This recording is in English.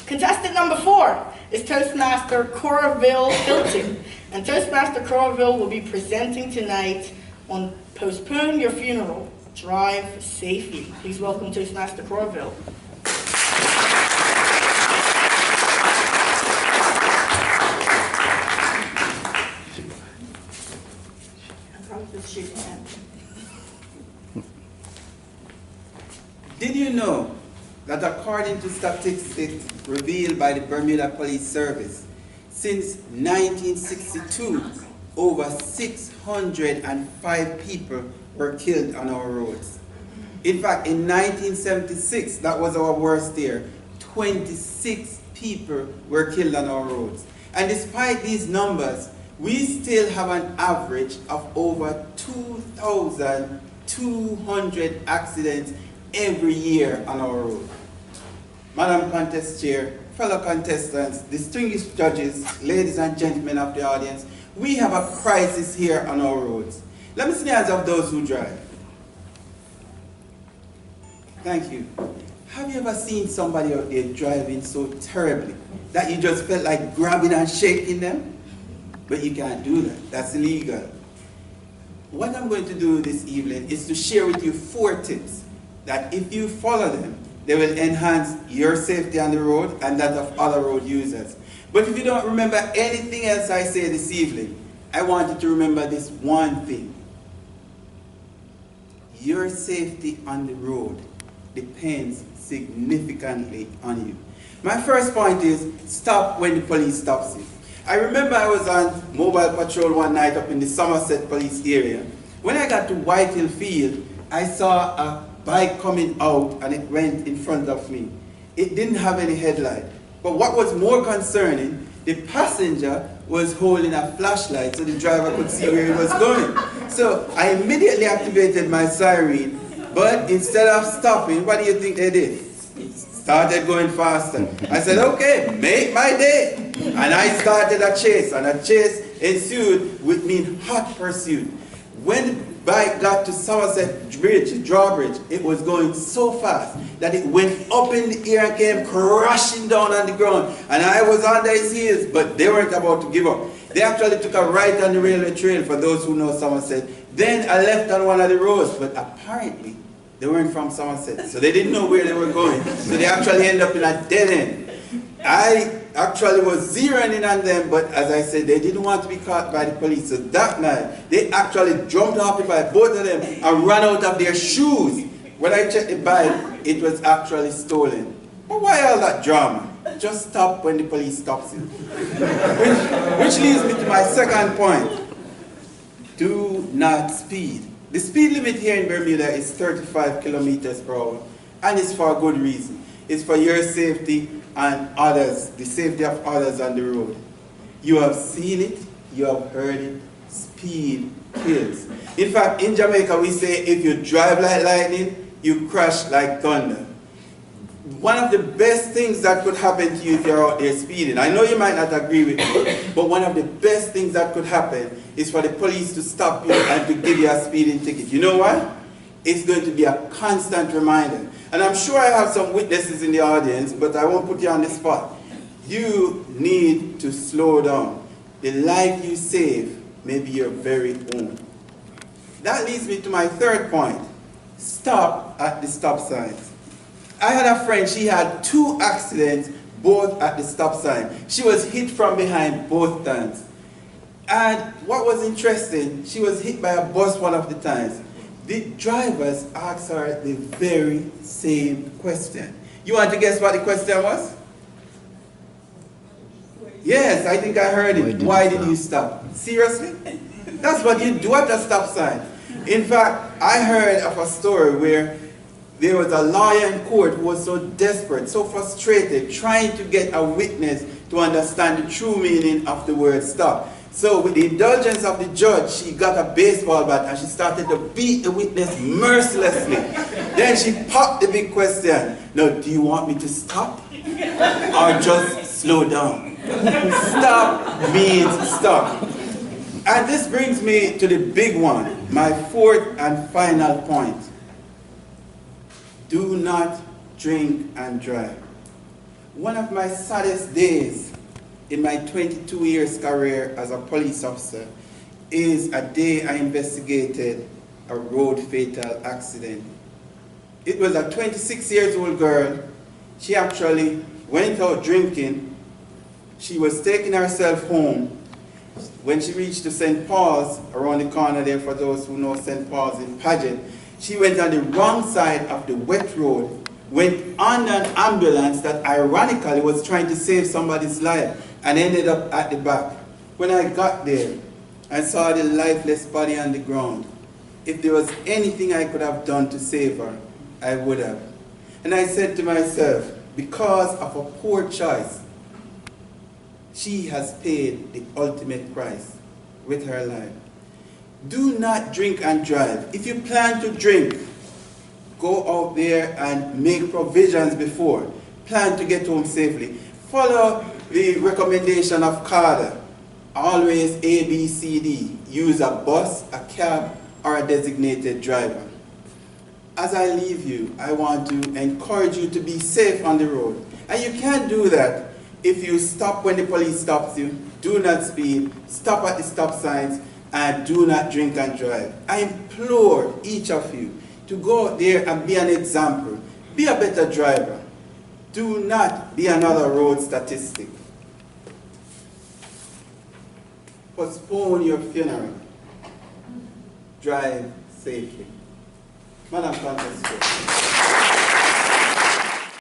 Contestant number 4 is Toastmaster Corville Hylton. And Toastmaster Corville will be presenting tonight on Postpone Your Funeral, Drive Safely. Please welcome Toastmaster Corville. Did you know that according to statistics revealed by the Bermuda Police Service, since 1962, over 605 people were killed on our roads? In fact, in 1976, that was our worst year, 26 people were killed on our roads. And despite these numbers, we still have an average of over 2,200 accidents every year on our road. Madam Contest Chair, fellow contestants, distinguished judges, ladies and gentlemen of the audience, we have a crisis here on our roads. Let me see the hands of those who drive. Thank you. Have you ever seen somebody out there driving so terribly that you just felt like grabbing and shaking them? But you can't do that. That's illegal. What I'm going to do this evening is to share with you 4 tips that if you follow them, they will enhance your safety on the road and that of other road users. But if you don't remember anything else I say this evening, I want you to remember this one thing. Your safety on the road depends significantly on you. My first point is stop when the police stops you. I remember I was on mobile patrol one night up in the Somerset police area. When I got to Whitehill Field, I saw a bike coming out and it went in front of me. It didn't have any headlight. But what was more concerning, the passenger was holding a flashlight so the driver could see where he was going. So I immediately activated my siren, but instead of stopping, what do you think they did? Started going faster. I said, okay, make my day. And I started a chase, and a chase ensued with me in hot pursuit. When the bike got to Somerset drawbridge, it was going so fast that it went up in the air and came crashing down on the ground. And I was under his heels, but they weren't about to give up. They actually took a right on the railway trail, for those who know Somerset. Then I left on one of the roads, but apparently they weren't from Somerset, so they didn't know where they were going. So they actually ended up in a dead end. I actually was zeroing in on them, but as I said, they didn't want to be caught by the police. So that night, they actually jumped off the bike, both of them, and ran out of their shoes. When I checked the bike, it was actually stolen. But why all that drama? Just stop when the police stops you. Which leads me to my second point. Do not speed. The speed limit here in Bermuda is 35 kilometers per hour, and it's for a good reason. It's for your safety and others, the safety of others on the road. You have seen it, you have heard it, speed kills. In fact, in Jamaica we say if you drive like lightning, you crash like thunder. One of the best things that could happen to you if you're out there speeding, I know you might not agree with me, but one of the best things that could happen is for the police to stop you and to give you a speeding ticket. You know what? It's going to be a constant reminder. And I'm sure I have some witnesses in the audience, but I won't put you on the spot. You need to slow down. The life you save may be your very own. That leads me to my third point. Stop at the stop signs. I had a friend, she had 2 accidents, both at the stop sign. She was hit from behind both times. And what was interesting, she was hit by a bus one of the times. The drivers asked her the very same question. You want to guess what the question was? Yes, I think I heard it. Why did you stop? Seriously? That's what you do at a stop sign. In fact, I heard of a story where there was a lawyer in court who was so desperate, so frustrated, trying to get a witness to understand the true meaning of the word stop. So with the indulgence of the judge, she got a baseball bat and she started to beat the witness mercilessly. Then she popped the big question. Now, do you want me to stop or just slow down? Stop means stop. And this brings me to the big one, my 4th and final point. Do not drink and drive. One of my saddest days in my 22 years career as a police officer is a day I investigated a road fatal accident. It was a 26-year-old girl. She actually went out drinking. She was taking herself home. When she reached to St. Paul's, around the corner there, for those who know St. Paul's in Paget, she went on the wrong side of the wet road, went on an ambulance that ironically was trying to save somebody's life, and ended up at the back. When I got there, I saw the lifeless body on the ground. If there was anything I could have done to save her, I would have. And I said to myself, because of a poor choice, she has paid the ultimate price with her life. Do not drink and drive. If you plan to drink, go out there and make provisions before. Plan to get home safely. Follow the recommendation of CARDA. Always A, B, C, D. Use a bus, a cab, or a designated driver. As I leave you, I want to encourage you to be safe on the road. And you can do that if you stop when the police stops you, do not speed, stop at the stop signs, and do not drink and drive. I implore each of you to go out there and be an example. Be a better driver. Do not be another road statistic. Postpone your funeral. Drive safely. Madam Contest.